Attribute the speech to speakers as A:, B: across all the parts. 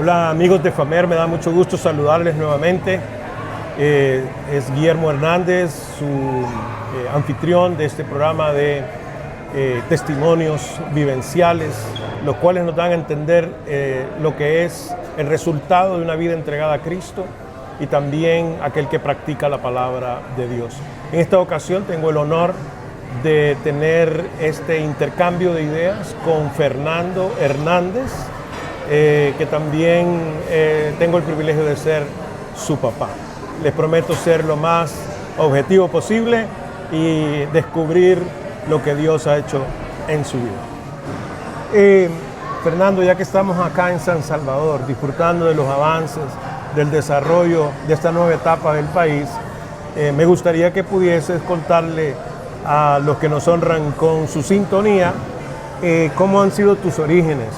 A: Hola amigos de FAMER, me da mucho gusto saludarles nuevamente. Es Guillermo Hernández, su anfitrión de este programa de testimonios vivenciales, los cuales nos dan a entender lo que es el resultado de una vida entregada a Cristo y también aquel que practica la palabra de Dios. En esta ocasión tengo el honor de tener este intercambio de ideas con Fernando Hernández, que también tengo el privilegio de ser su papá. Les prometo ser lo más objetivo posible y descubrir lo que Dios ha hecho en su vida. Fernando, ya que estamos acá en San Salvador, disfrutando de los avances, del desarrollo de esta nueva etapa del país, me gustaría que pudieses contarle a los que nos honran con su sintonía cómo han sido tus orígenes,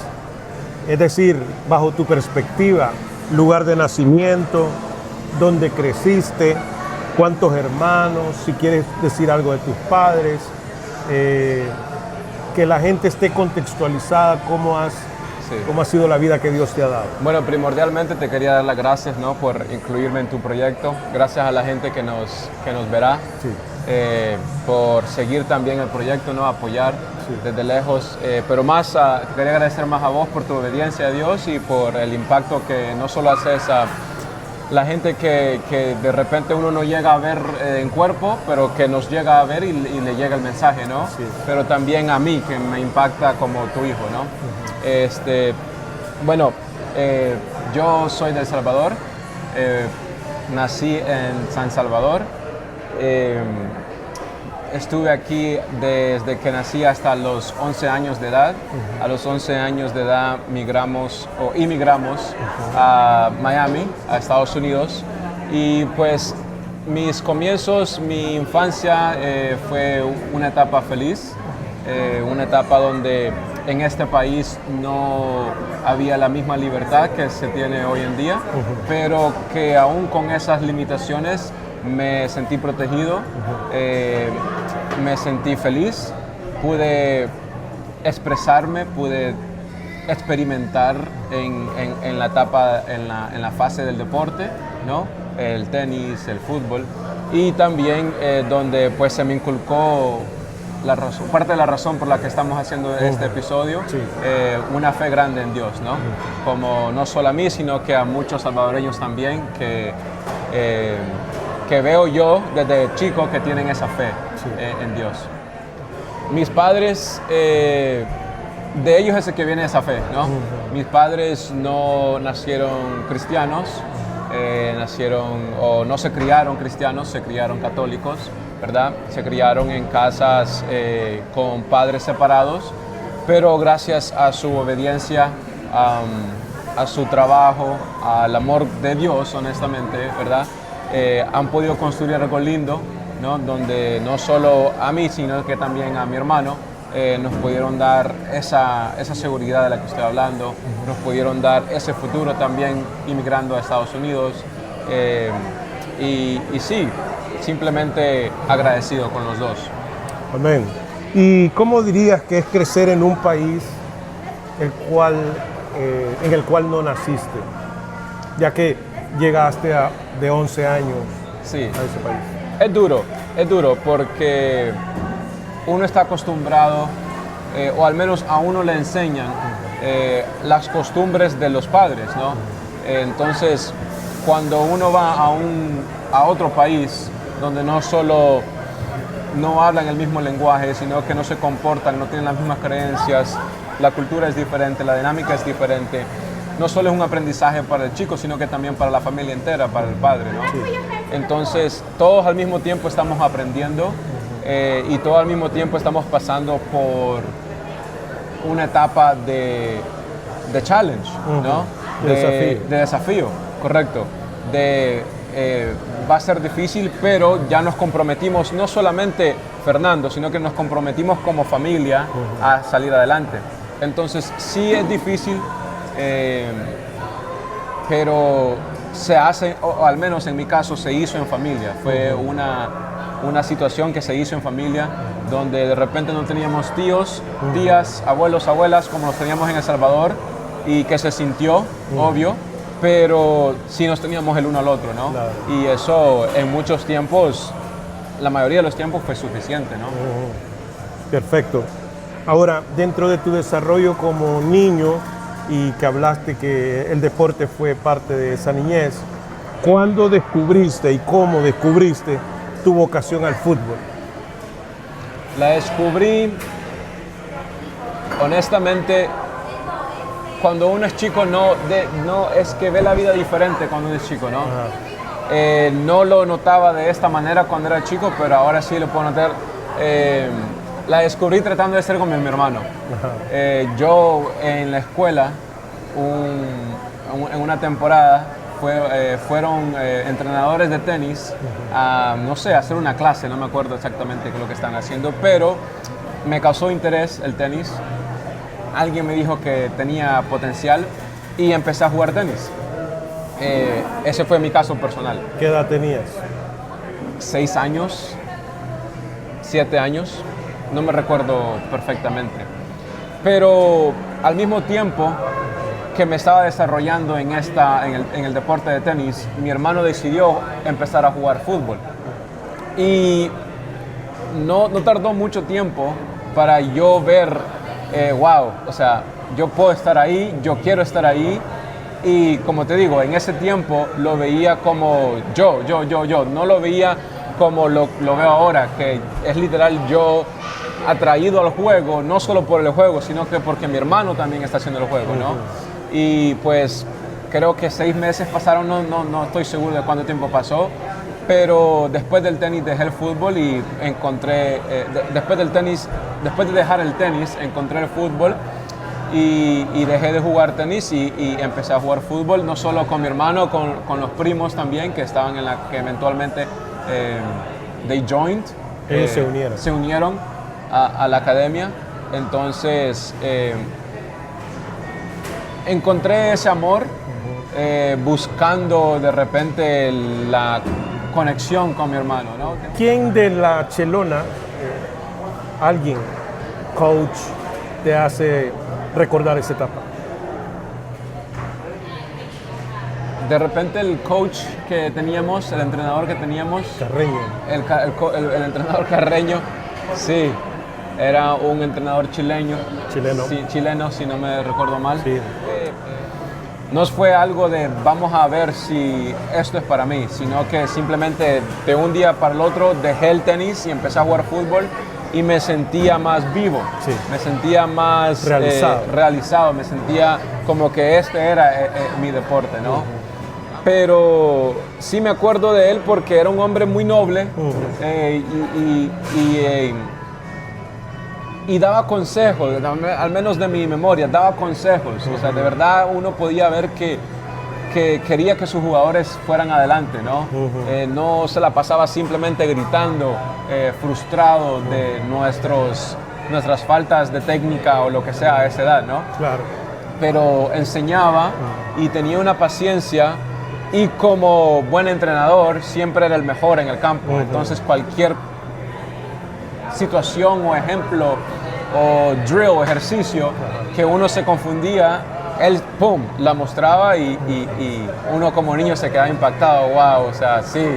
A: es decir, bajo tu perspectiva, lugar de nacimiento, dónde creciste, cuántos hermanos, si quieres decir algo de tus padres, que la gente esté contextualizada cómo ha sido la vida que Dios te ha dado.
B: Bueno, primordialmente te quería dar las gracias, ¿no?, por incluirme en tu proyecto. Gracias a la gente que nos verá, sí. Por seguir también el proyecto, ¿no?, apoyar, sí, desde lejos. Pero más, quería agradecer más a vos por tu obediencia a Dios y por el impacto que no solo haces a la gente que de repente uno no llega a ver en cuerpo, pero que nos llega a ver y le llega el mensaje, ¿no? Sí. Pero también a mí, que me impacta como tu hijo, ¿no? Uh-huh. Bueno, yo soy de El Salvador, nací en San Salvador, estuve aquí desde que nací hasta los 11 años de edad. Uh-huh. A los 11 años de edad inmigramos uh-huh. a Miami, a Estados Unidos. Y pues mis comienzos, mi infancia fue una etapa feliz, una etapa donde en este país no había la misma libertad que se tiene hoy en día, uh-huh. pero que aún con esas limitaciones me sentí protegido, uh-huh. Me sentí feliz, pude expresarme, pude experimentar en la etapa, en la fase del deporte, ¿no? El tenis, el fútbol, y también donde pues se me inculcó parte de la razón por la que estamos haciendo este episodio, sí. Una fe grande en Dios, ¿no? Como no solo a mí, sino que a muchos salvadoreños también que veo yo desde chico que tienen esa fe, sí, en Dios. Mis padres, de ellos es el que viene esa fe, ¿no? Uh-huh. Mis padres no nacieron cristianos, no se criaron cristianos, se criaron católicos, ¿verdad? Se criaron en casas con padres separados, pero gracias a su obediencia, a su trabajo, al amor de Dios, honestamente, ¿verdad? Han podido construir algo lindo, ¿no? Donde no solo a mí, sino que también a mi hermano nos pudieron dar esa seguridad de la que estoy hablando, nos pudieron dar ese futuro también inmigrando a Estados Unidos, y sí, simplemente agradecido con los dos.
A: Amén. ¿Y cómo dirías que es crecer en un país en el cual no naciste, ya que llegaste de 11 años, sí, a ese país? Es duro porque uno está acostumbrado, o al menos a uno le enseñan las costumbres de los padres, ¿no? Entonces, cuando uno va a otro país donde no solo no hablan el mismo lenguaje, sino que no se comportan, no tienen las mismas creencias, la cultura es diferente, la dinámica es diferente. No solo es un aprendizaje para el chico, sino que también para la familia entera, para el padre, ¿no? Sí. Entonces, todos al mismo tiempo estamos aprendiendo, y todos al mismo tiempo estamos pasando por una etapa de challenge, ¿no? De desafío, correcto. Va a ser difícil, pero ya nos comprometimos, no solamente Fernando, sino que nos comprometimos como familia a salir adelante. Entonces, sí es difícil, pero se hace, o al menos en mi caso, se hizo en familia. Fue una situación que se hizo en familia, donde de repente no teníamos tíos, tías, abuelos, abuelas, como los teníamos en El Salvador,
B: y que se sintió, obvio, pero sí nos teníamos el uno al otro, ¿no?
A: Claro.
B: Y eso en muchos tiempos, la mayoría de los tiempos fue suficiente, ¿no?
A: Perfecto. Ahora, dentro de tu desarrollo como niño y que hablaste que el deporte fue parte de esa niñez, ¿cuándo descubriste y cómo descubriste tu vocación al fútbol?
B: La descubrí, honestamente, cuando uno es chico, no es que ve la vida diferente cuando uno es chico, ¿no? No lo notaba de esta manera cuando era chico, pero ahora sí lo puedo notar. La descubrí tratando de ser como mi hermano. Yo en la escuela, en una temporada, fueron entrenadores de tenis a, no sé, a hacer una clase, no me acuerdo exactamente qué es lo que están haciendo, pero me causó interés el tenis. Alguien me dijo que tenía potencial y empecé a jugar tenis. Ese fue mi caso personal.
A: ¿Qué edad tenías?
B: 6 años, 7 años, no me recuerdo perfectamente. Pero al mismo tiempo que me estaba desarrollando en el deporte de tenis, mi hermano decidió empezar a jugar fútbol. Y no tardó mucho tiempo para yo ver, wow, o sea, yo puedo estar ahí, yo quiero estar ahí. Y como te digo, en ese tiempo lo veía como yo, no lo veía como lo veo ahora, que es literal yo atraído al juego, no solo por el juego, sino que porque mi hermano también está haciendo el juego, ¿no? Y pues creo que 6 meses pasaron, no estoy seguro de cuánto tiempo pasó, pero después del tenis dejé el fútbol y encontré, después de dejar el tenis, encontré el fútbol y dejé de jugar tenis y empecé a jugar fútbol, no solo con mi hermano, con los primos también, que estaban que eventualmente they joined.
A: Ellos
B: se unieron a la academia. Entonces encontré ese amor buscando de repente la conexión con mi hermano, ¿no?
A: ¿Quién de la Chelona, alguien, coach, te hace recordar esa etapa?
B: De repente el coach que teníamos, el entrenador que teníamos,
A: Carreño.
B: El entrenador Carreño, sí, era un entrenador chileno. Sí, chileno, si no me recuerdo mal.
A: Sí.
B: No fue algo de vamos a ver si esto es para mí, sino que simplemente de un día para el otro dejé el tenis y empecé a jugar fútbol y me sentía más vivo,
A: sí,
B: me sentía más
A: realizado,
B: me sentía como que este era mi deporte, ¿no? Pero sí me acuerdo de él porque era un hombre muy noble y daba consejos, al menos de mi memoria, daba consejos. O sea, de verdad uno podía ver que quería que sus jugadores fueran adelante, ¿no? No se la pasaba simplemente gritando, frustrado de nuestras faltas de técnica o lo que sea a esa edad, ¿no?
A: Claro.
B: Pero enseñaba y tenía una paciencia. Y como buen entrenador, siempre era el mejor en el campo. Entonces, cualquier situación o ejemplo o drill o ejercicio que uno se confundía, él, pum, la mostraba y uno como niño se quedaba impactado. Wow, o sea, sí,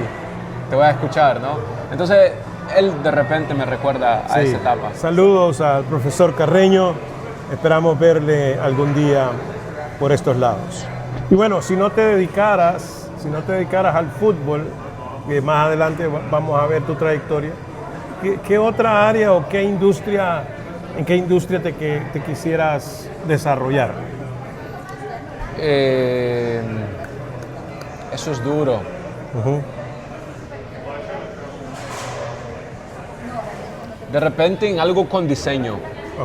B: te voy a escuchar, ¿no? Entonces, él de repente me recuerda a esa etapa.
A: Saludos al profesor Carreño. Esperamos verle algún día por estos lados. Y bueno, si no te dedicaras al fútbol, que más adelante vamos a ver tu trayectoria, ¿qué otra área o en qué industria te quisieras desarrollar?
B: Eso es duro. De repente en algo con diseño.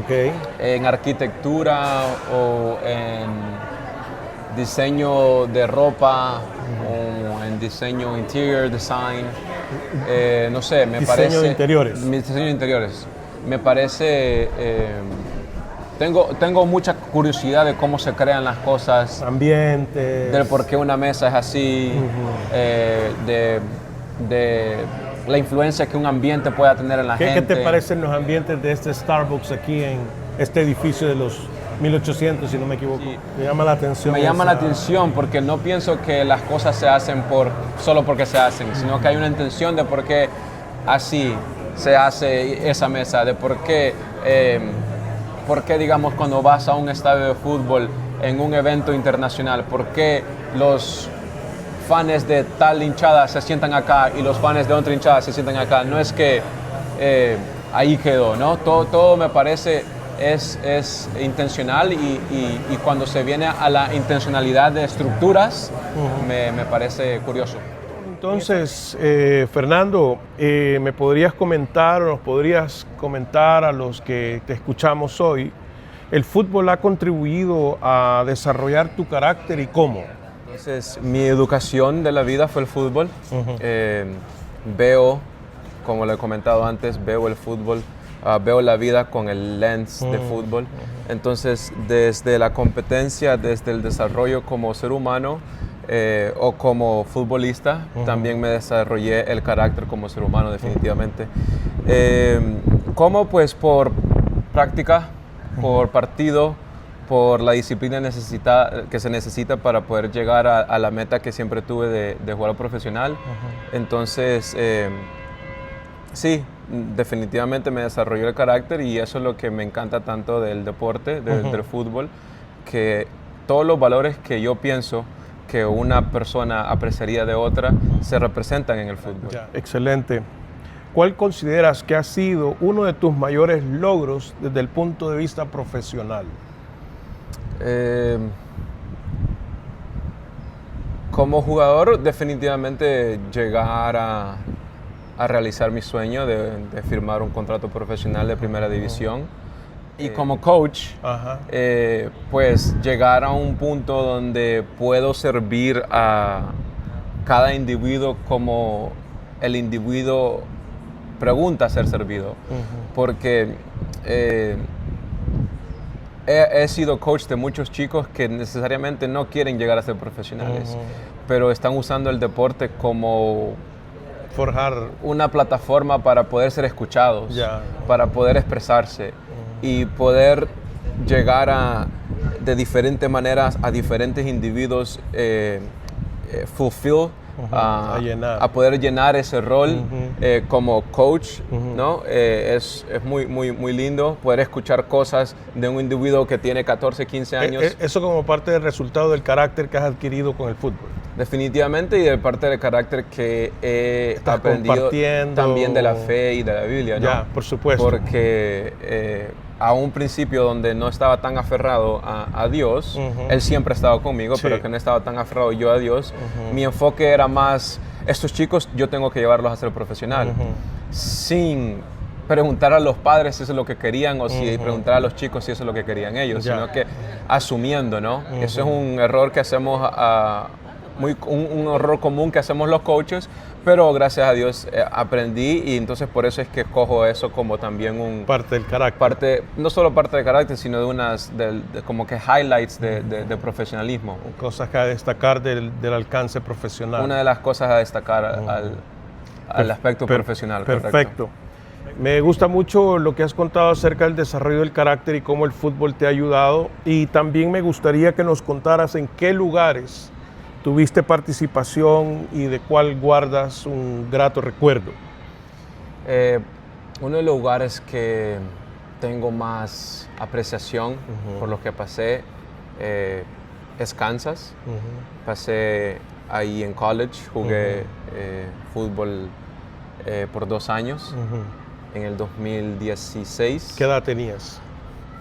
A: Okay.
B: En arquitectura o en diseño de ropa o en diseño interior design, no sé, me parece...
A: Diseño de interiores.
B: Diseño de interiores. Me parece... Tengo mucha curiosidad de cómo se crean las cosas.
A: Ambientes.
B: De por qué una mesa es así, de la influencia que un ambiente pueda tener en la gente.
A: ¿Qué te parecen los ambientes de este Starbucks aquí en este edificio de los 1800, si no me equivoco.
B: Sí.
A: Me llama la atención.
B: Me llama la atención porque no pienso que las cosas se hacen solo porque se hacen, sino que hay una intención de por qué así se hace esa mesa, de por qué, digamos, cuando vas a un estadio de fútbol en un evento internacional, por qué los fans de tal hinchada se sientan acá y los fans de otra hinchada se sientan acá. No es que ahí quedó, ¿no? Todo me parece es intencional y cuando se viene a la intencionalidad de estructuras, me parece curioso.
A: Entonces, Fernando, ¿me podrías comentar o nos podrías comentar a los que te escuchamos hoy, el fútbol ha contribuido a desarrollar tu carácter y cómo?
B: Entonces, mi educación de la vida fue el fútbol. Veo, como lo he comentado antes, veo el fútbol, veo la vida con el lens de fútbol. Entonces, desde la competencia, desde el desarrollo como ser humano o como futbolista, también me desarrollé el carácter como ser humano definitivamente. ¿Cómo? Pues por práctica, por partido, por la disciplina que se necesita para poder llegar a la meta que siempre tuve de jugador profesional. Entonces, sí, definitivamente me desarrolló el carácter y eso es lo que me encanta tanto del deporte, del fútbol, que todos los valores que yo pienso que una persona apreciaría de otra se representan en el fútbol.
A: Ya, excelente. ¿Cuál consideras que ha sido uno de tus mayores logros desde el punto de vista profesional?
B: Como jugador, definitivamente llegar a realizar mi sueño de firmar un contrato profesional de primera división. Y como coach, pues llegar a un punto donde puedo servir a cada individuo como el individuo pregunta ser servido. Porque he sido coach de muchos chicos que necesariamente no quieren llegar a ser profesionales, pero están usando el deporte como
A: forjar
B: una plataforma para poder ser escuchados, para poder expresarse y poder llegar de diferentes maneras a diferentes individuos, a poder llenar ese rol como coach, ¿no? Es muy, muy, muy lindo poder escuchar cosas de un individuo que tiene 14, 15 años.
A: Eso como parte del resultado del carácter que has adquirido con el fútbol.
B: Definitivamente, y de parte del carácter que he aprendido también de la fe y de la Biblia, ¿no?
A: Ya, por supuesto.
B: Porque a un principio donde no estaba tan aferrado a Dios, Él siempre ha estado conmigo, pero que no estaba tan aferrado yo a Dios, mi enfoque era más, estos chicos yo tengo que llevarlos a ser profesional, sin preguntar a los padres si eso es lo que querían o si preguntar a los chicos si eso es lo que querían ellos, sino que asumiendo, ¿no? Eso es un error que hacemos, un error común que hacemos los coaches, pero gracias a Dios aprendí y entonces por eso es que escojo eso como también
A: parte del carácter.
B: No solo parte del carácter, sino de como que highlights de profesionalismo.
A: Cosas que a destacar del alcance profesional.
B: Una de las cosas a destacar al aspecto profesional.
A: Perfecto. Me gusta mucho lo que has contado acerca del desarrollo del carácter y cómo el fútbol te ha ayudado, y también me gustaría que nos contaras en qué lugares tuviste participación y de cuál guardas un grato recuerdo.
B: Uno de los lugares que tengo más apreciación por lo que pasé es Kansas. Pasé ahí en college, jugué fútbol por 2 años, en el 2016.
A: ¿Qué edad tenías?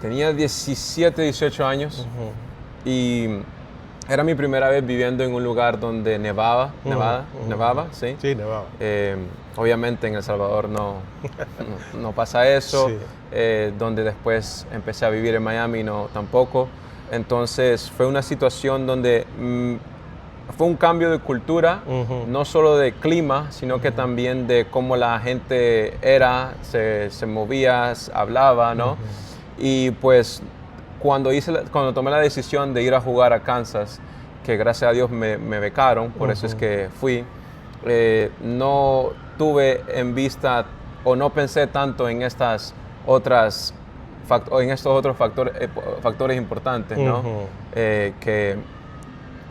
B: Tenía 17, 18 años y era mi primera vez viviendo en un lugar donde nevaba, ¿sí?
A: Sí, nevaba.
B: Obviamente en El Salvador no pasa eso, donde después empecé a vivir en Miami tampoco. Entonces fue una situación donde fue un cambio de cultura, no solo de clima, sino que también de cómo la gente se movía, hablaba, ¿no? Y pues cuando tomé la decisión de ir a jugar a Kansas, que gracias a Dios me becaron, por eso es que fui, no tuve en vista o no pensé tanto en estas otras en estos otros factores importantes, ¿no? Que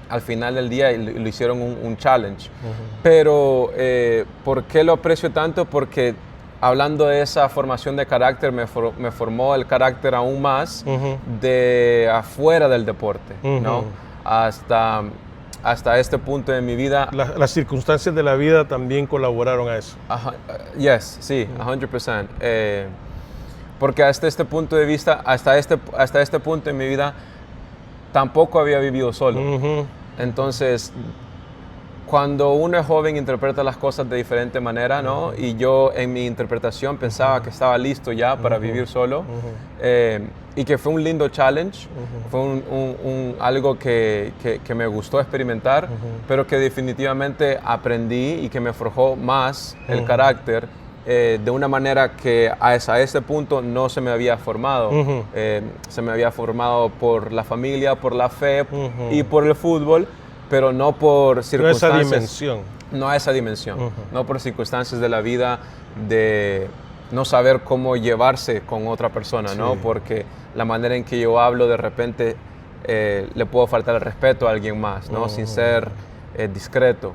B: al final del día lo hicieron un challenge. Pero, ¿por qué lo aprecio tanto? Porque hablando de esa formación de carácter, me formó el carácter aún más de afuera del deporte, ¿no? Hasta este punto de mi vida.
A: Las circunstancias de la vida también colaboraron a eso.
B: Sí, 100%. Porque hasta este punto de vista, hasta este punto en mi vida, tampoco había vivido solo. Entonces, cuando uno es joven, interpreta las cosas de diferente manera, ¿no? Y yo en mi interpretación pensaba que estaba listo ya para vivir solo. Y que fue un lindo challenge, fue algo que me gustó experimentar, pero que definitivamente aprendí y que me forjó más el carácter de una manera que hasta ese punto no se me había formado. Se me había formado por la familia, por la fe y por el fútbol, pero no por circunstancias.
A: No esa dimensión.
B: No a esa dimensión, no por circunstancias de la vida, de no saber cómo llevarse con otra persona, ¿no? Porque la manera en que yo hablo, de repente le puedo faltar el respeto a alguien más, ¿no? Sin ser discreto.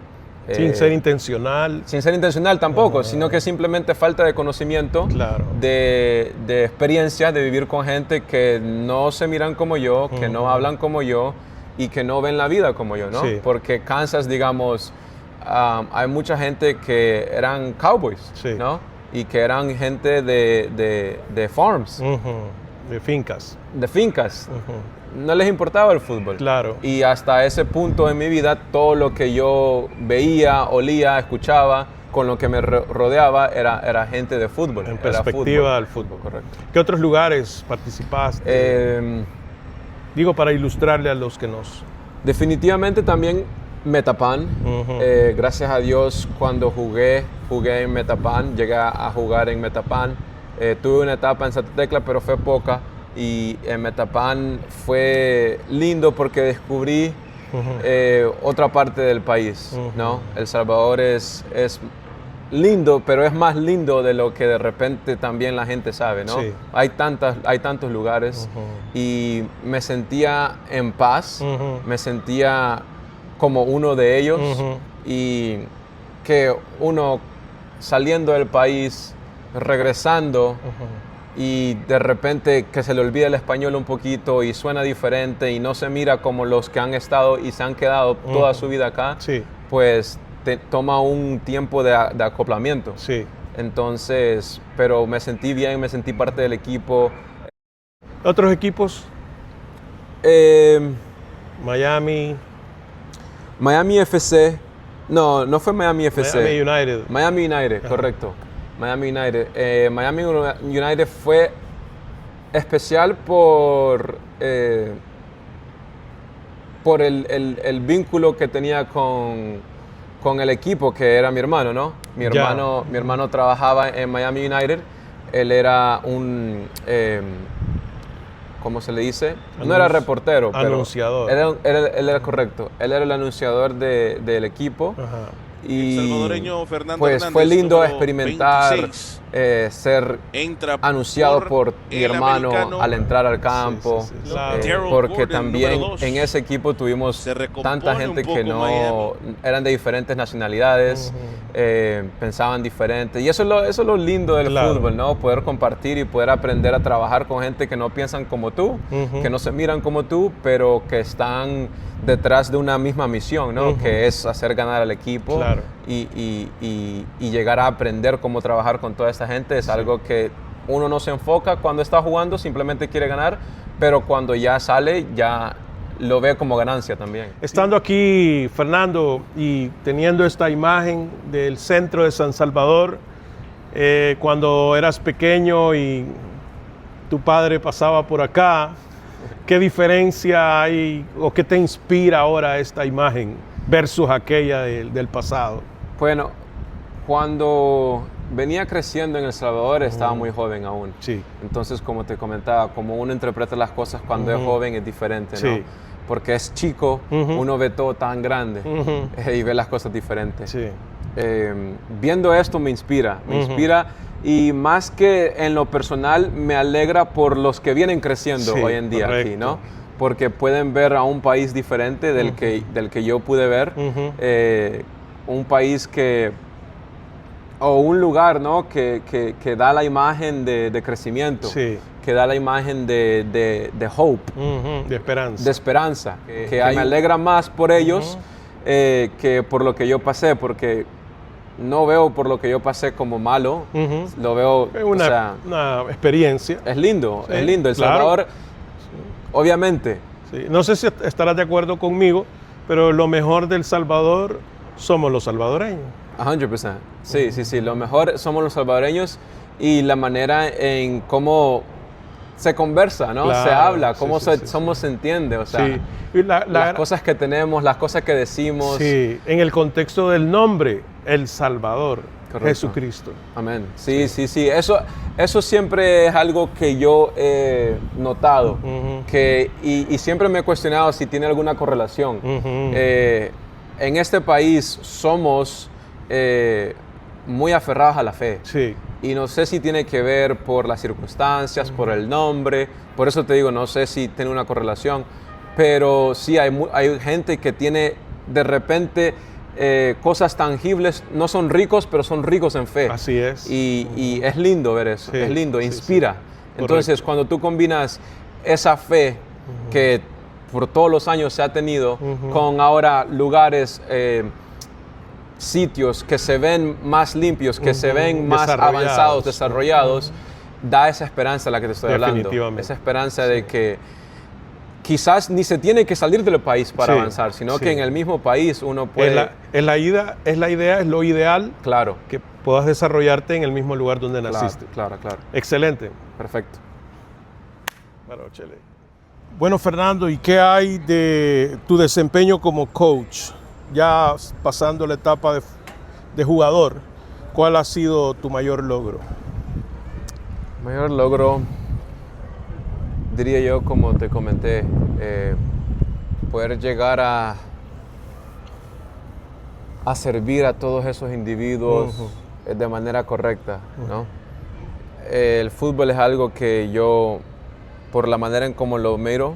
A: Sin ser intencional.
B: Sin ser intencional tampoco, sino que simplemente falta de conocimiento, de experiencia, de vivir con gente que no se miran como yo, que no hablan como yo y que no ven la vida como yo, ¿no? Porque Kansas, digamos, hay mucha gente que eran cowboys, ¿no? Y que eran gente de farms.
A: De fincas.
B: De fincas. No les importaba el fútbol.
A: Claro.
B: Y hasta ese punto en mi vida, todo lo que yo veía, olía, escuchaba, con lo que me rodeaba, era gente de fútbol.
A: En perspectiva al fútbol.
B: Correcto.
A: ¿Qué otros lugares participaste? Digo, para ilustrarle a los que nos...
B: Definitivamente también Metapan. Gracias a Dios, cuando jugué en Metapan, llegué a jugar en Metapan. Tuve una etapa en Santa Tecla, pero fue poca. Y en Metapan fue lindo porque descubrí otra parte del país, ¿no? El Salvador es lindo, pero es más lindo de lo que de repente también la gente sabe, ¿no? Hay tantos lugares y me sentía en paz, me sentía como uno de ellos y que uno saliendo del país, regresando y de repente que se le olvida el español un poquito y suena diferente y no se mira como los que han estado y se han quedado toda su vida acá, pues toma un tiempo de acoplamiento. Entonces, pero me sentí bien, me sentí parte del equipo.
A: ¿Otros equipos? Miami FC.
B: No fue Miami FC.
A: Miami United.
B: Miami United, correcto. Miami United. Miami United fue especial por el vínculo que tenía con el equipo, que era mi hermano, ¿no? Mi hermano trabajaba en Miami United. Él era un... ¿cómo se le dice? No era reportero, pero...
A: Anunciador.
B: Él era correcto. Él era el anunciador del equipo. Y
C: el salvadoreño Fernando
B: pues
C: Hernández,
B: fue lindo experimentar
C: 26,
B: ser anunciado por mi hermano al entrar al campo, porque también en ese equipo tuvimos tanta gente que no eran de diferentes nacionalidades, pensaban diferente, y eso es lo lindo del fútbol, ¿no? Poder compartir y poder aprender a trabajar con gente que no piensan como tú, que no se miran como tú, pero que están detrás de una misma misión, ¿no? Que es hacer ganar al equipo y llegar a aprender cómo trabajar con toda esta gente. Es algo que uno no se enfoca cuando está jugando, simplemente quiere ganar, pero cuando ya sale, ya lo ve como ganancia también.
A: Estando aquí, Fernando, y teniendo esta imagen del centro de San Salvador, cuando eras pequeño y tu padre pasaba por acá, ¿qué diferencia hay o qué te inspira ahora esta imagen versus aquella del pasado?
B: Bueno, cuando venía creciendo en El Salvador estaba muy joven aún. Entonces, como te comentaba, como uno interpreta las cosas cuando es joven es diferente, ¿no? Porque es chico, uno ve todo tan grande y ve las cosas diferentes. Viendo esto me inspira Y más que en lo personal, me alegra por los que vienen creciendo
A: Sí,
B: hoy en día
A: correcto.
B: aquí, ¿no? Porque pueden ver a un país diferente del que yo pude ver. Un país o un lugar, ¿no? que da la imagen de crecimiento,
A: Sí.
B: que da la imagen de hope,
A: De esperanza.
B: de esperanza, que me alegra más por ellos que por lo que yo pasé, porque no veo por lo que yo pasé como malo, lo veo,
A: Es
B: o sea,
A: una experiencia.
B: es lindo,
A: Sí,
B: es lindo. El
A: claro.
B: Salvador, obviamente,
A: Sí. No sé si estarás de acuerdo conmigo, pero lo mejor del Salvador somos los salvadoreños.
B: 100%. Sí, sí, sí. Lo mejor somos los salvadoreños y la manera en cómo se conversa, ¿no?
A: Claro,
B: Se habla,
A: sí,
B: cómo
A: sí, sí,
B: se entiende, o sea,
A: Sí. Y
B: las cosas que tenemos, las cosas que decimos.
A: Sí, en el contexto del nombre, El Salvador,
B: Correcto.
A: Jesucristo.
B: Amén. Sí, sí, sí. Eso siempre es algo que yo he notado y siempre me he cuestionado si tiene alguna correlación. En este país somos muy aferrados a la fe.
A: Sí.
B: Y no sé si tiene que ver por las circunstancias, por el nombre. Por eso te digo, no sé si tiene una correlación. Pero sí, hay gente que tiene de repente cosas tangibles. No son ricos, pero son ricos en fe.
A: Así es.
B: Y es lindo ver eso.
A: Sí,
B: Es lindo,
A: sí,
B: inspira.
A: sí.
B: Entonces,
A: Correcto.
B: cuando tú combinas esa fe que por todos los años se ha tenido con ahora lugares... sitios que se ven más limpios, que se ven más avanzados, desarrollados, da esa esperanza a la que te estoy hablando.
A: Definitivamente.
B: Esa esperanza de que quizás ni se tiene que salir del país para avanzar, sino que en el mismo país uno puede...
A: Es la idea, es lo ideal
B: Claro.
A: que puedas desarrollarte en el mismo lugar donde
B: Claro,
A: naciste.
B: claro.
A: Excelente.
B: Perfecto.
A: Bueno, Fernando, ¿y qué hay de tu desempeño como coach? Ya pasando la etapa de jugador, ¿cuál ha sido tu mayor logro?
B: Mayor logro, diría yo, como te comenté, poder llegar a servir a todos esos individuos de manera correcta, ¿no? El fútbol es algo que yo, por la manera en cómo lo miro,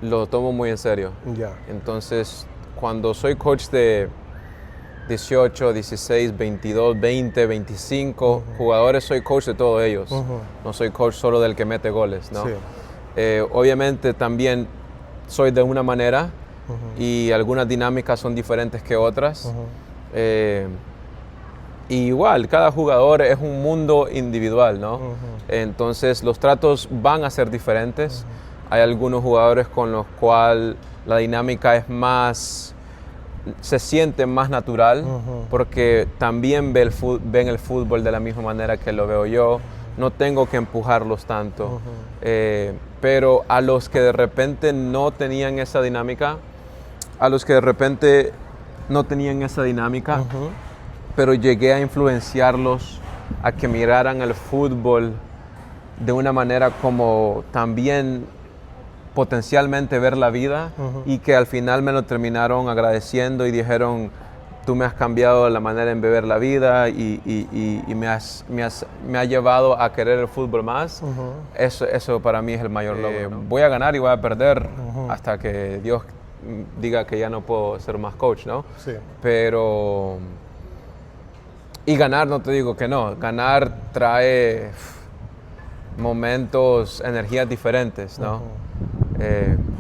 B: lo tomo muy en serio.
A: Ya.
B: Entonces, cuando soy coach de 18, 16, 22, 20, 25 jugadores, soy coach de todos ellos. No soy coach solo del que mete goles, ¿no?
A: Sí.
B: Obviamente también soy de una manera y algunas dinámicas son diferentes que otras. Y igual, cada jugador es un mundo individual, ¿no? Entonces los tratos van a ser diferentes. Hay algunos jugadores con los cuales la dinámica es más, se siente más natural, porque también ven el fútbol de la misma manera que lo veo yo. No tengo que empujarlos tanto. Pero a los que de repente no tenían esa dinámica, pero llegué a influenciarlos a que miraran el fútbol de una manera como también potencialmente ver la vida, y que al final me lo terminaron agradeciendo y dijeron: tú me has cambiado la manera en ver la vida y me ha llevado a querer el fútbol más. Eso para mí es el mayor logro, ¿no? Voy a ganar y voy a perder hasta que Dios diga que ya no puedo ser más coach, ¿no?
A: Sí.
B: Pero... Y ganar, no te digo que no. Ganar trae momentos, energías diferentes, ¿no?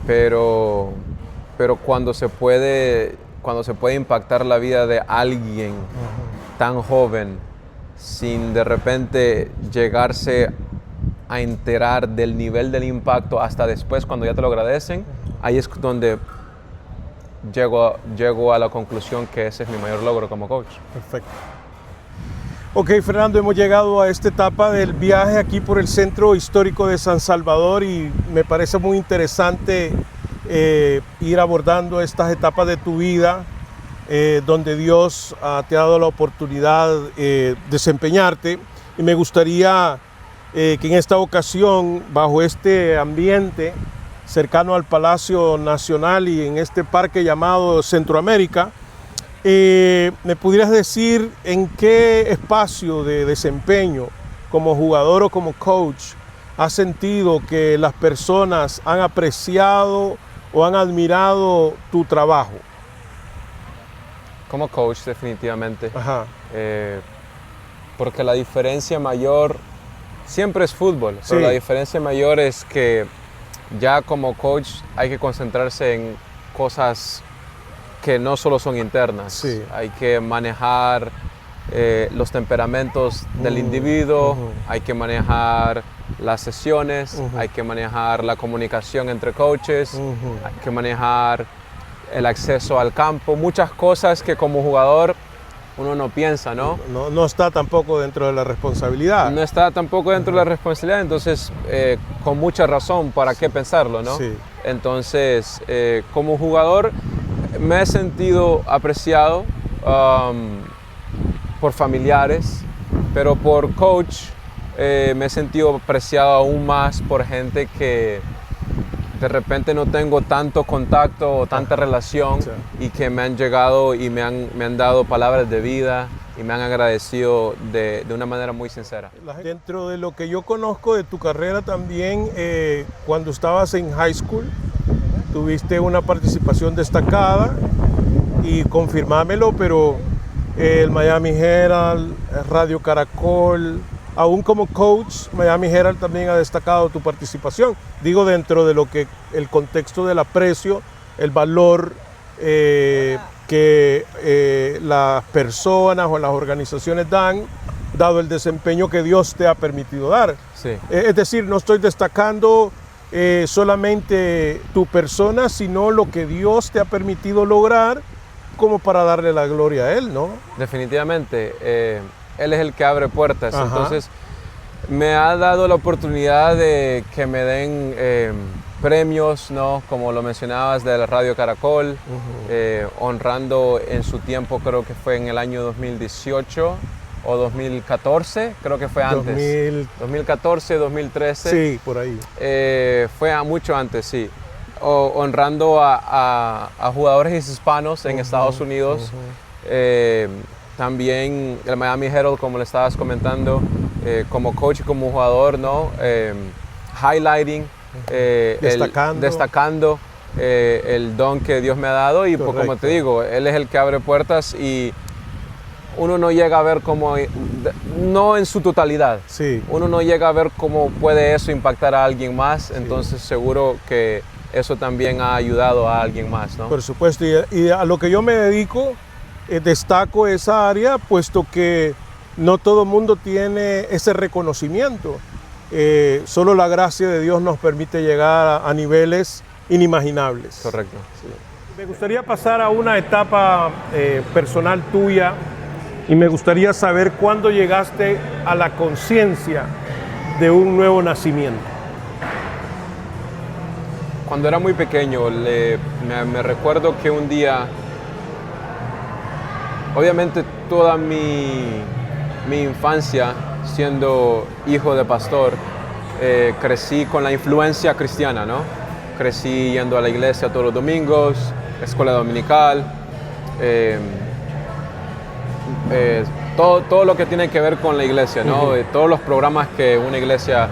B: Pero cuando se puede impactar la vida de alguien tan joven sin de repente llegarse a enterar del nivel del impacto hasta después, cuando ya te lo agradecen, ahí es donde llego a la conclusión que ese es mi mayor logro como coach.
A: Perfecto. Ok, Fernando, hemos llegado a esta etapa del viaje aquí por el Centro Histórico de San Salvador y me parece muy interesante ir abordando estas etapas de tu vida donde Dios te ha dado la oportunidad de desempeñarte, y me gustaría que en esta ocasión, bajo este ambiente cercano al Palacio Nacional y en este parque llamado Centroamérica, ¿Me pudieras decir en qué espacio de desempeño, como jugador o como coach, has sentido que las personas han apreciado o han admirado tu trabajo?
B: Como coach, definitivamente.
A: Ajá.
B: Porque la diferencia mayor siempre es fútbol, pero
A: Sí.
B: la diferencia mayor es que ya como coach hay que concentrarse en cosas que no solo son internas.
A: Sí.
B: Hay que manejar los temperamentos del individuo, hay que manejar las sesiones, hay que manejar la comunicación entre coaches, hay que manejar el acceso al campo, muchas cosas que como jugador uno no piensa, ¿no?
A: No está tampoco dentro de la responsabilidad.
B: No está tampoco dentro de la responsabilidad, entonces con mucha razón, ¿para qué pensarlo, no?
A: Sí.
B: Entonces, como jugador me he sentido apreciado por familiares, pero por coach me he sentido apreciado aún más por gente que de repente no tengo tanto contacto o tanta relación
A: Sí.
B: y que me han llegado y me han dado palabras de vida y me han agradecido de una manera muy sincera.
A: Dentro de lo que yo conozco de tu carrera también, cuando estabas en high school, tuviste una participación destacada y confirmámelo, pero el Miami Herald, Radio Caracol, aún como coach, Miami Herald también ha destacado tu participación. Digo, dentro de lo que el contexto del aprecio, el valor que las personas o las organizaciones dan, dado el desempeño que Dios te ha permitido dar.
B: Sí.
A: Es decir, no estoy destacando solamente tu persona, sino lo que Dios te ha permitido lograr como para darle la gloria a Él, ¿no?
B: Definitivamente, Él es el que abre puertas.
A: Ajá.
B: Entonces me ha dado la oportunidad de que me den premios, ¿no? Como lo mencionabas, de la Radio Caracol, honrando en su tiempo, creo que fue en el año 2018 o 2014, creo que fue antes. 2014, 2013.
A: Sí, por ahí.
B: Fue mucho antes, sí. Honrando a jugadores hispanos en Estados Unidos. También el Miami Herald, como le estabas comentando, como coach y como jugador, ¿no? Highlighting, destacando el don que Dios me ha dado y pues, como te digo, Él es el que abre puertas y uno no llega a ver cómo, no en su totalidad,
A: Sí.
B: uno no llega a ver cómo puede eso impactar a alguien más, entonces seguro que eso también ha ayudado a alguien más, ¿no?
A: Por supuesto, y a lo que yo me dedico, destaco esa área, puesto que no todo el mundo tiene ese reconocimiento. Solo la gracia de Dios nos permite llegar a niveles inimaginables.
B: Correcto.
A: Sí. Me gustaría pasar a una etapa personal tuya y me gustaría saber cuándo llegaste a la conciencia de un nuevo nacimiento.
B: Cuando era muy pequeño, me recuerdo que un día, obviamente toda mi infancia, siendo hijo de pastor, crecí con la influencia cristiana, ¿no? Crecí yendo a la iglesia todos los domingos, escuela dominical, todo lo que tiene que ver con la iglesia, ¿no? Todos los programas que una iglesia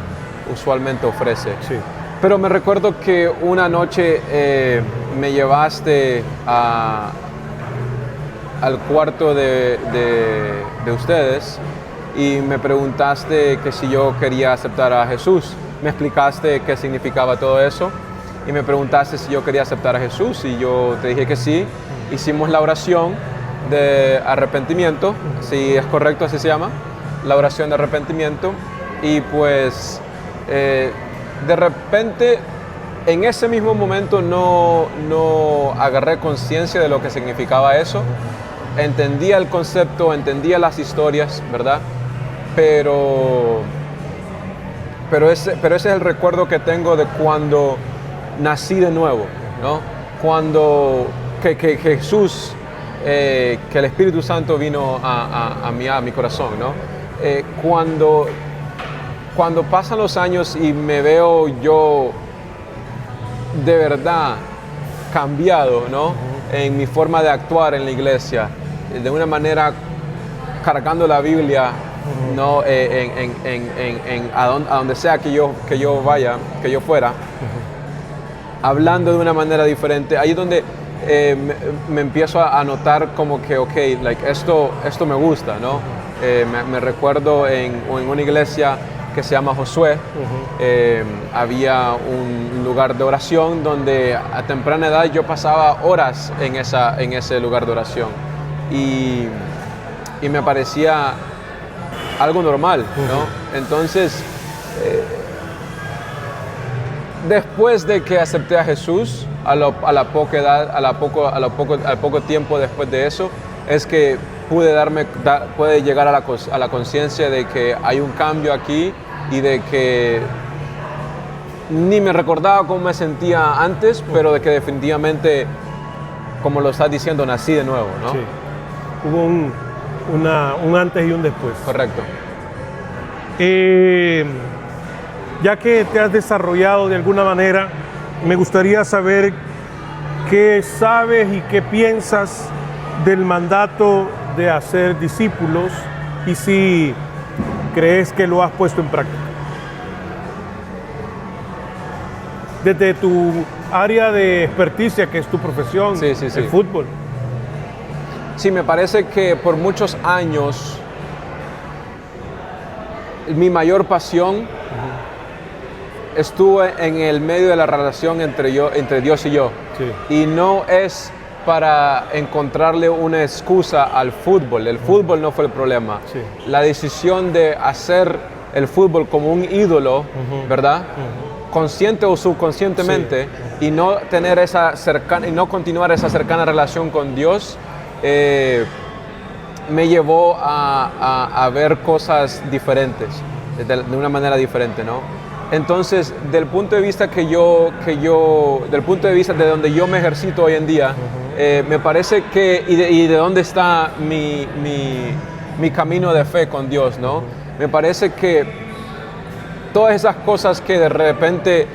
B: usualmente ofrece.
A: Sí.
B: Pero me recuerdo que una noche me llevaste al cuarto de ustedes y me preguntaste que si yo quería aceptar a Jesús. Me explicaste qué significaba todo eso y me preguntaste si yo quería aceptar a Jesús y yo te dije que sí. Hicimos la oración de arrepentimiento, si es correcto, así se llama, la oración de arrepentimiento y pues de repente en ese mismo momento no agarré conciencia de lo que significaba eso. Entendía el concepto, entendía las historias, ¿verdad? Pero ese es el recuerdo que tengo de cuando nací de nuevo, ¿no? Cuando que Jesús, que el Espíritu Santo vino a mi corazón, ¿no? Cuando pasan los años y me veo yo de verdad cambiado, ¿no? en mi forma de actuar en la iglesia, de una manera cargando la Biblia, ¿no? A donde sea que yo vaya, que yo fuera, hablando de una manera diferente. Ahí es donde me empiezo a notar como que, ok, esto me gusta, ¿no? Me recuerdo en una iglesia que se llama Josué, había un lugar de oración donde a temprana edad yo pasaba horas en ese lugar de oración y me parecía algo normal, ¿no? Entonces, después de que acepté a Jesús, a la poca edad, al poco tiempo después de eso, es que pude llegar a la conciencia de que hay un cambio aquí y de que ni me recordaba cómo me sentía antes, pero de que definitivamente, como lo estás diciendo, nací de nuevo, ¿no?
A: Sí. Hubo un antes y un después.
B: Correcto.
A: Ya que te has desarrollado de alguna manera, me gustaría saber qué sabes y qué piensas del mandato de hacer discípulos y si crees que lo has puesto en práctica. Desde tu área de experticia, que es tu profesión,
B: Sí.
A: el fútbol.
B: Sí, me parece que por muchos años mi mayor pasión estuvo en el medio de la relación entre Dios y yo.
A: Sí.
B: Y no es para encontrarle una excusa al fútbol. El fútbol no fue el problema.
A: Sí.
B: La decisión de hacer el fútbol como un ídolo, ¿verdad? Consciente o subconscientemente, y no tener y no continuar esa cercana relación con Dios, me llevó a ver cosas diferentes, de una manera diferente, ¿no? Entonces, del punto de vista del punto de vista de donde yo me ejercito hoy en día, me parece que, y de dónde está mi camino de fe con Dios, ¿no? Me parece que todas esas cosas que de repente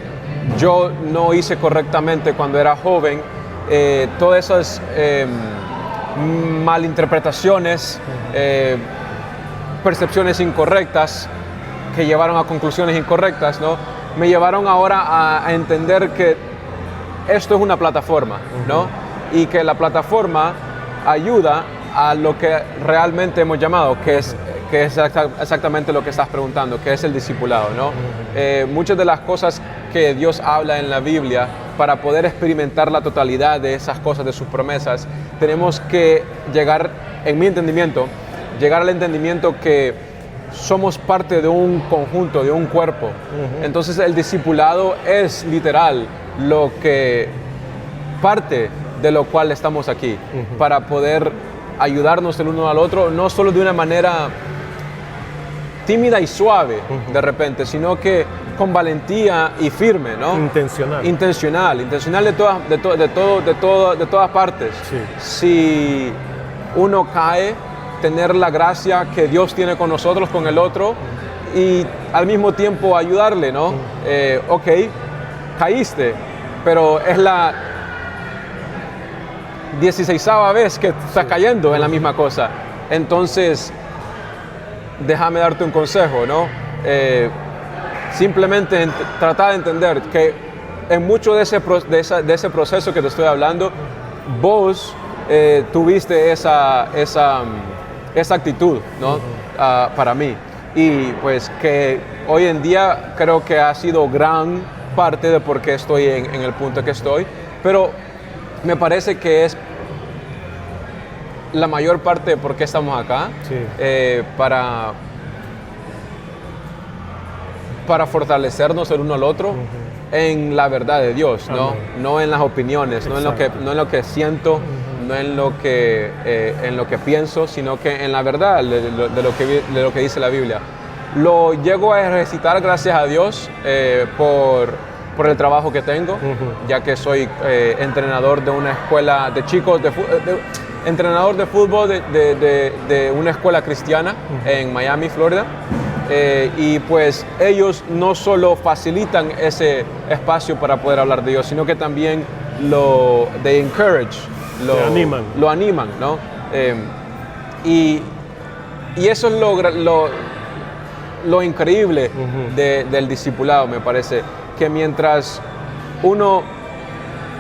B: yo no hice correctamente cuando era joven, todas esas malinterpretaciones, percepciones incorrectas que llevaron a conclusiones incorrectas, ¿no? Me llevaron ahora a entender que esto es una plataforma, ¿no? Y que la plataforma ayuda a lo que realmente hemos llamado, que es exactamente lo que estás preguntando, que es el discipulado, ¿no? Muchas de las cosas que Dios habla en la Biblia, para poder experimentar la totalidad de esas cosas, de sus promesas, tenemos que llegar, en mi entendimiento, llegar al entendimiento que somos parte de un conjunto, de un cuerpo. Entonces el discipulado es literal parte de lo cual estamos aquí, para poder ayudarnos el uno al otro, no solo de una manera tímida y suave de repente, sino que con valentía y firme, ¿no? Intencional de todas partes.
A: Sí.
B: Si uno cae, tener la gracia que Dios tiene con nosotros, con el otro, y al mismo tiempo ayudarle, ¿no? Ok, caíste, pero es la 16ª vez que estás cayendo en la misma cosa. Entonces, déjame darte un consejo, ¿no? Simplemente tratar de entender que en mucho de ese proceso que te estoy hablando, vos tuviste esa actitud, ¿no? Para mí. Y pues que hoy en día creo que ha sido gran parte de por qué estoy en el punto que estoy, pero me parece que es la mayor parte de por qué estamos acá,
A: sí.
B: Para fortalecernos el uno al otro en la verdad de Dios, ¿no? No en las opiniones, no en lo que siento, no en lo que pienso, sino que en la verdad de lo que dice la Biblia. Lo llego a recitar gracias a Dios por el trabajo que tengo, ya que soy entrenador de una escuela de chicos, entrenador de fútbol de una escuela cristiana en Miami, Florida. Y pues ellos no solo facilitan ese espacio para poder hablar de Dios, sino que también they encourage lo animan, ¿no? Y eso es lo increíble del discipulado, me parece, que mientras uno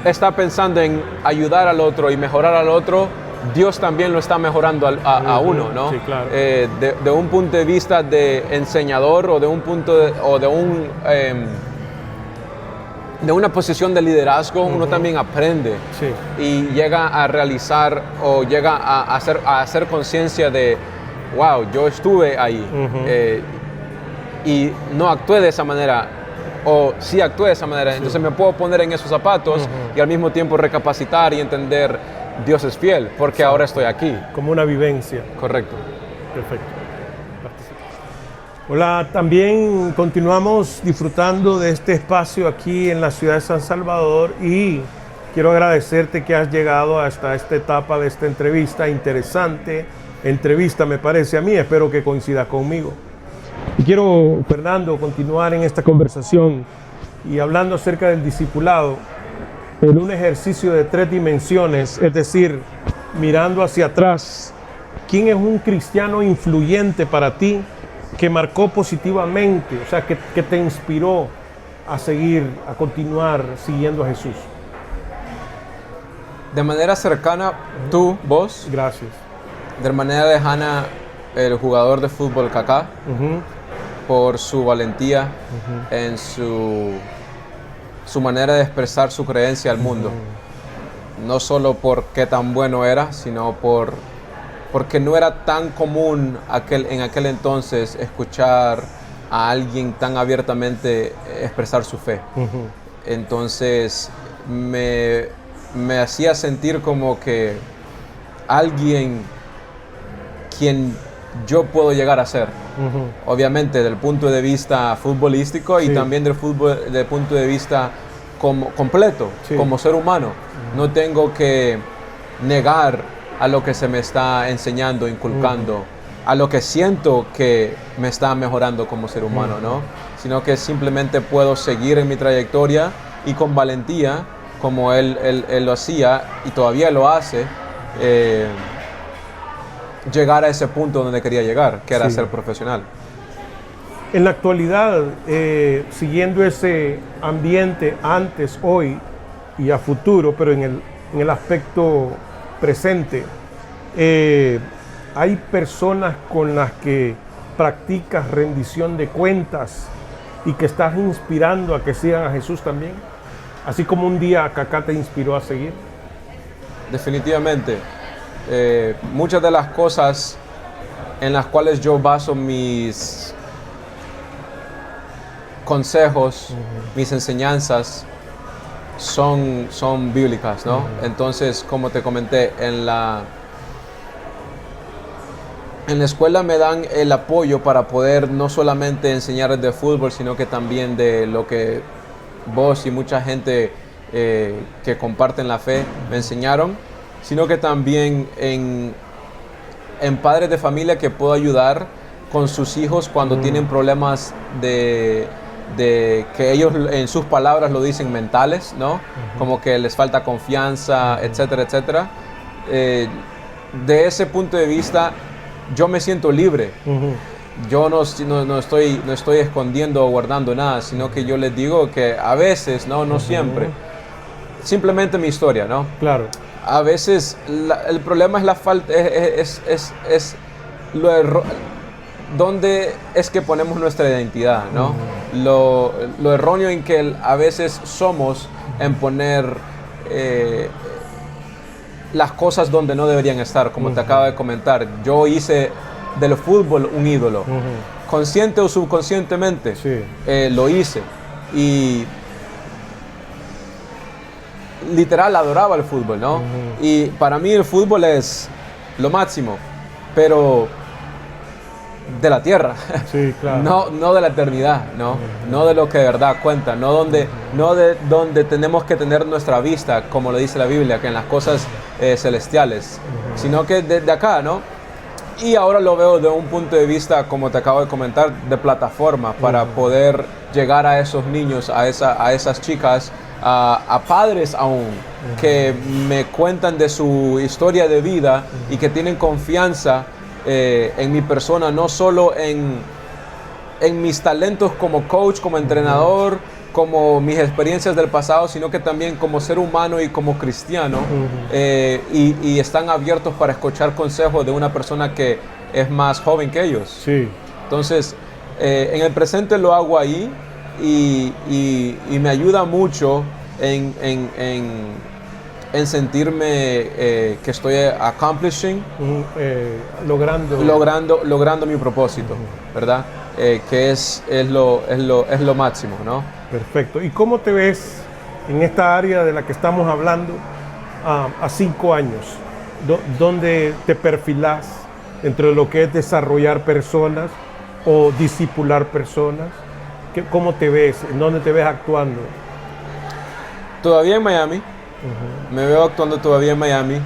B: está pensando en ayudar al otro y mejorar al otro, Dios también lo está mejorando a uno, ¿no?
A: Sí, claro.
B: De un punto de vista de enseñador o de una posición de liderazgo, uno también aprende y llega a realizar o llega a hacer conciencia de, wow, yo estuve ahí y no actué de esa manera, o sí actué de esa manera, entonces me puedo poner en esos zapatos y al mismo tiempo recapacitar y entender, Dios es fiel, porque ahora estoy aquí.
A: Como una vivencia.
B: Correcto.
A: Perfecto. Hola, también continuamos disfrutando de este espacio aquí en la ciudad de San Salvador y quiero agradecerte que has llegado hasta esta etapa de esta entrevista, interesante entrevista me parece a mí, espero que coincida conmigo. Y quiero, Fernando, continuar en esta conversación y hablando acerca del discipulado en un ejercicio de 3 dimensiones, es decir, mirando hacia atrás. ¿Quién es un cristiano influyente para ti que marcó positivamente, o sea, que te inspiró a seguir, a continuar siguiendo a Jesús?
B: De manera cercana, tú, vos.
A: Gracias.
B: De manera lejana, el jugador de fútbol Kaká, por su valentía en su manera de expresar su creencia al mundo. No solo por qué tan bueno era, sino porque no era tan común en aquel entonces escuchar a alguien tan abiertamente expresar su fe. Entonces me hacía sentir como que alguien quien yo puedo llegar a ser. Obviamente del punto de vista futbolístico y también del punto de vista completo, como ser humano. No tengo que negar a lo que se me está enseñando, inculcando, a lo que siento que me está mejorando como ser humano, ¿no? Sino que simplemente puedo seguir en mi trayectoria y con valentía, como él lo hacía y todavía lo hace, llegar a ese punto donde quería llegar, que era ser profesional.
A: En la actualidad, siguiendo ese ambiente antes, hoy y a futuro, pero en el aspecto presente, hay personas con las que practicas rendición de cuentas y que estás inspirando a que sigan a Jesús también, así como un día Kaká te inspiró a seguir.
B: Definitivamente. Muchas de las cosas en las cuales yo baso mis consejos, mis enseñanzas, son bíblicas, ¿no? Entonces, como te comenté, en la escuela me dan el apoyo para poder no solamente enseñar de fútbol, sino que también de lo que vos y mucha gente que comparten la fe me enseñaron, sino que también en padres de familia que puedo ayudar con sus hijos cuando tienen problemas de que ellos en sus palabras lo dicen mentales, ¿no? Como que les falta confianza, etcétera, etcétera. De ese punto de vista, yo me siento libre. Yo no estoy escondiendo o guardando nada, sino que yo les digo que a veces, no siempre, simplemente mi historia, ¿no?
A: Claro.
B: A veces el problema es la falta, es dónde es que ponemos nuestra identidad, ¿no? Lo erróneo en que a veces somos en poner las cosas donde no deberían estar, como te acabo de comentar. Yo hice del fútbol un ídolo, consciente o subconscientemente, lo hice y literal adoraba el fútbol, ¿no? Y para mí el fútbol es lo máximo, pero de la tierra, claro. no de la eternidad, no de lo que de verdad cuenta, no de donde tenemos que tener nuestra vista, como lo dice la Biblia, que en las cosas celestiales, sino que desde acá, ¿no? Y ahora lo veo de un punto de vista, como te acabo de comentar, de plataforma, para poder llegar a esos niños, a esas chicas, a padres aún, que me cuentan de su historia de vida y que tienen confianza en mi persona, no solo en mis talentos como coach, como entrenador, como mis experiencias del pasado, sino que también como ser humano y como cristiano, y están abiertos para escuchar consejos de una persona que es más joven que ellos.
A: Sí.
B: Entonces, en el presente lo hago ahí y me ayuda mucho en sentirme que estoy accomplishing, logrando mi propósito, ¿verdad? Que es lo máximo, ¿no?
A: Perfecto. ¿Y cómo te ves en esta área de la que estamos hablando a 5 años? ¿Dónde te perfilás entre lo que es desarrollar personas o discipular personas? ¿Cómo te ves? ¿En dónde te ves actuando?
B: Todavía en Miami. Me veo actuando todavía en Miami.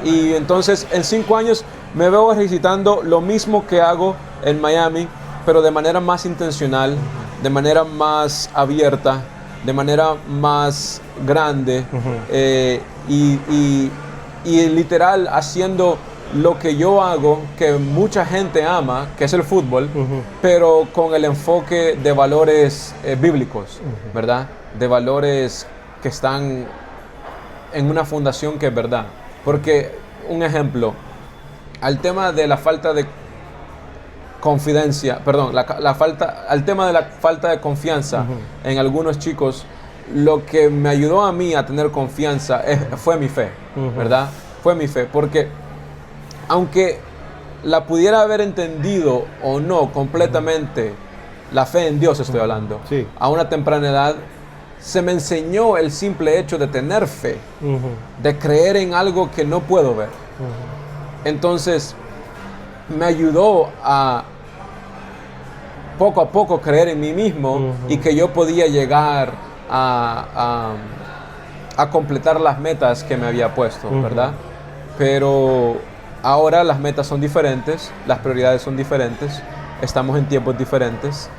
B: Y entonces en 5 años me veo ejercitando lo mismo que hago en Miami, pero de manera más intencional, de manera más abierta, de manera más grande, y literal haciendo lo que yo hago, que mucha gente ama, que es el fútbol, pero con el enfoque de valores bíblicos, ¿verdad? De valores que están en una fundación que es verdad. Porque, un ejemplo, al tema de la falta de confidencia, perdón, al tema de la falta de confianza en algunos chicos, lo que me ayudó a mí a tener confianza fue mi fe, ¿verdad? Fue mi fe, porque aunque la pudiera haber entendido o no completamente, la fe en Dios estoy hablando,
A: sí,
B: a una temprana edad, se me enseñó el simple hecho de tener fe, de creer en algo que no puedo ver. Entonces, me ayudó a poco creer en mí mismo y que yo podía llegar a completar las metas que me había puesto, ¿verdad? Pero ahora las metas son diferentes, las prioridades son diferentes, estamos en tiempos diferentes.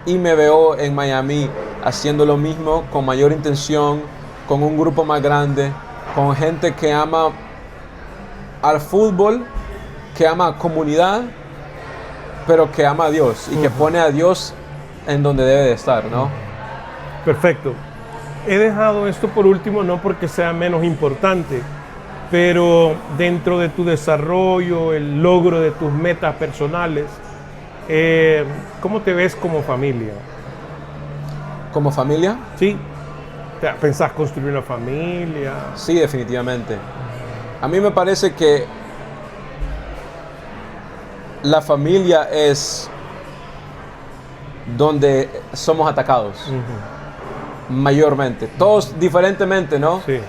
B: Y me veo en Miami haciendo lo mismo, con mayor intención, con un grupo más grande, con gente que ama al fútbol, que ama a comunidad, pero que ama a Dios y que pone a Dios en donde debe de estar, ¿no?
A: Perfecto. He dejado esto por último, no porque sea menos importante, pero dentro de tu desarrollo, el logro de tus metas personales, ¿cómo te ves como familia?
B: ¿Como familia?
A: Sí. ¿Pensás construir una familia?
B: Sí, definitivamente. A mí me parece que la familia es donde somos atacados, mayormente. Todos diferentemente, ¿no?
A: Sí.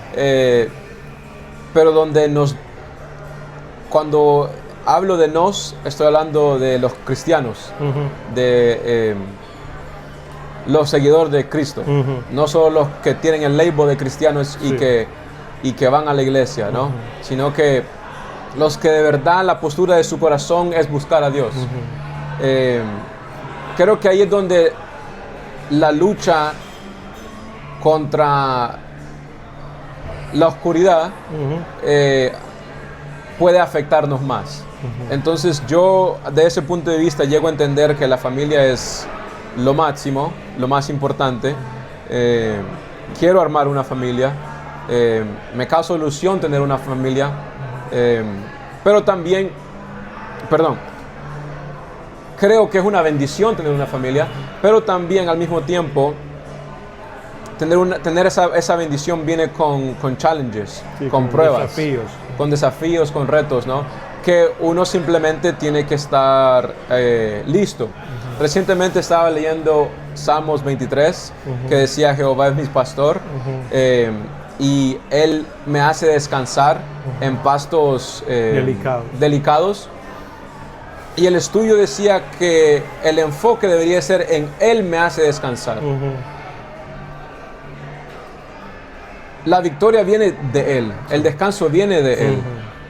B: Pero cuando hablo de nos, estoy hablando de los cristianos, de los seguidores de Cristo, no solo los que tienen el label de cristianos y que van a la iglesia, ¿no? Sino que los que de verdad la postura de su corazón es buscar a Dios. Creo que ahí es donde la lucha contra la oscuridad puede afectarnos más. Entonces yo, de ese punto de vista, llego a entender que la familia es lo máximo, lo más importante. Quiero armar una familia, me causa ilusión tener una familia, pero también, creo que es una bendición tener una familia, pero también al mismo tiempo tener esa bendición viene con challenges, sí, con pruebas, desafíos, con retos, ¿no? Que uno simplemente tiene que estar listo. Recientemente estaba leyendo Salmos 23, que decía: Jehová es mi pastor, y Él me hace descansar en pastos delicados. Y el estudio decía que el enfoque debería ser en Él me hace descansar. La victoria viene de Él, el descanso viene de Él,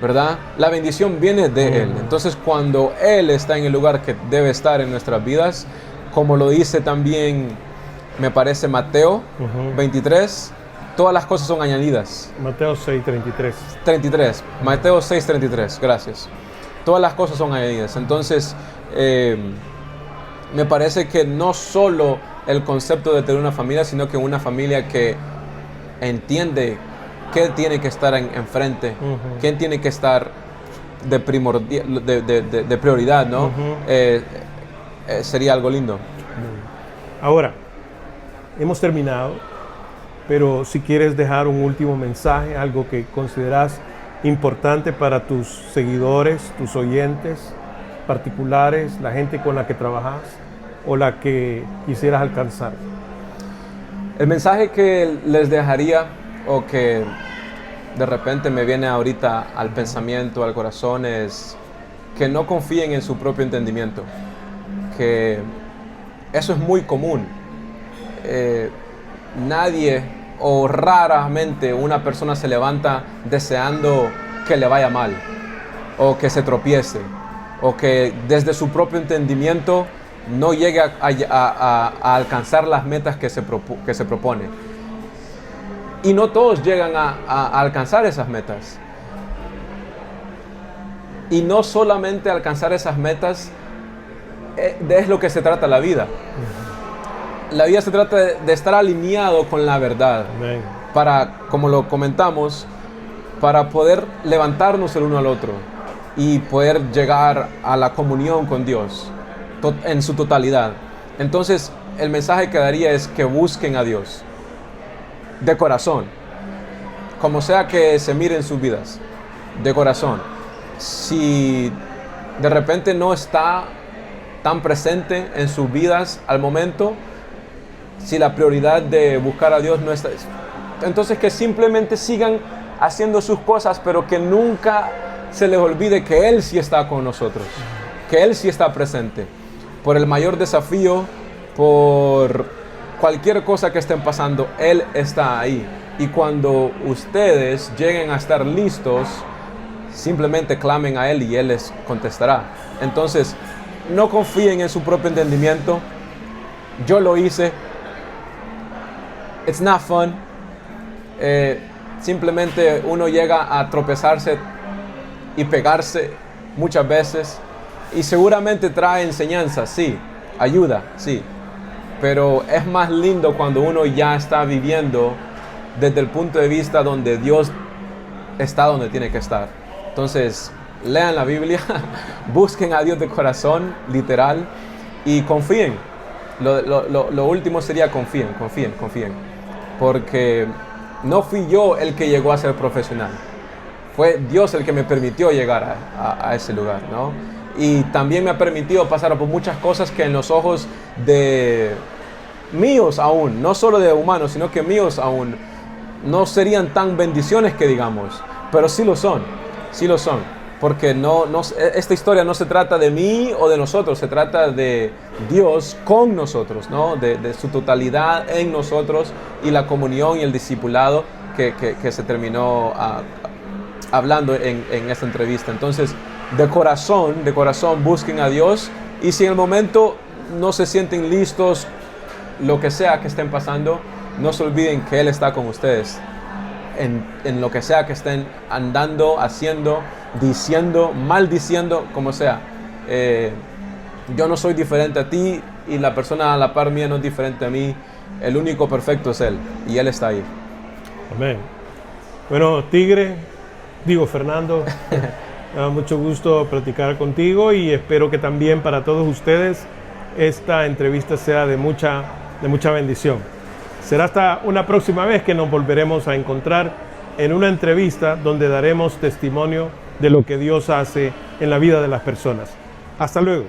B: ¿verdad? La bendición viene de Él. Entonces, cuando Él está en el lugar que debe estar en nuestras vidas, como lo dice también me parece Mateo 23, todas las cosas son añadidas.
A: Mateo 6:33.
B: 33, Mateo 6:33, gracias. Todas las cosas son añadidas. Entonces, me parece que no solo el concepto de tener una familia, sino que una familia que entiende qué tiene que estar enfrente, quién tiene que estar de prioridad, ¿no? Sería algo lindo.
A: Ahora, hemos terminado, pero si quieres dejar un último mensaje, algo que consideras importante para tus seguidores, tus oyentes particulares, la gente con la que trabajas o la que quisieras alcanzar.
B: El mensaje que les dejaría, o que de repente me viene ahorita al pensamiento, al corazón, es que no confíen en su propio entendimiento, que eso es muy común. Nadie o raramente una persona se levanta deseando que le vaya mal, o que se tropiece, o que desde su propio entendimiento no llegue a alcanzar las metas que se propone. Y no todos llegan a alcanzar esas metas. Y no solamente alcanzar esas metas es lo que se trata la vida. La vida se trata de estar alineado con la verdad.
A: Amén.
B: Para, como lo comentamos, para poder levantarnos el uno al otro y poder llegar a la comunión con Dios en su totalidad. Entonces, el mensaje que daría es que busquen a Dios de corazón, como sea que se miren sus vidas, de corazón. Si de repente no está tan presente en sus vidas al momento, si la prioridad de buscar a Dios no está, entonces que simplemente sigan haciendo sus cosas, pero que nunca se les olvide que Él sí está con nosotros, que Él sí está presente. Por el mayor desafío, por cualquier cosa que estén pasando, Él está ahí. Y cuando ustedes lleguen a estar listos, simplemente clamen a Él y Él les contestará. Entonces, no confíen en su propio entendimiento. Yo lo hice. It's not fun. Simplemente uno llega a tropezarse y pegarse muchas veces. Y seguramente trae enseñanza, sí. Ayuda, sí. Pero es más lindo cuando uno ya está viviendo desde el punto de vista donde Dios está donde tiene que estar. Entonces, lean la Biblia, busquen a Dios de corazón, literal, y confíen. Lo último sería confíen. Porque no fui yo el que llegó a ser profesional. Fue Dios el que me permitió llegar a ese lugar, ¿no? Y también me ha permitido pasar por muchas cosas que en los ojos de míos aún, no solo de humanos, sino que míos aún, no serían tan bendiciones que digamos, pero sí lo son, porque esta historia no se trata de mí o de nosotros, se trata de Dios con nosotros, ¿no? De su totalidad en nosotros y la comunión y el discipulado que se terminó hablando en esta entrevista. Entonces, de corazón busquen a Dios, y si en el momento no se sienten listos, lo que sea que estén pasando, no se olviden que Él está con ustedes en lo que sea que estén andando, haciendo, diciendo, maldiciendo, como sea. Yo no soy diferente a ti y la persona a la par mía no es diferente a mí. El único perfecto es Él y Él está ahí.
A: Amén. Bueno, Fernando, me da mucho gusto platicar contigo y espero que también para todos ustedes esta entrevista sea de mucha bendición. Será hasta una próxima vez que nos volveremos a encontrar en una entrevista donde daremos testimonio de lo que Dios hace en la vida de las personas. Hasta luego.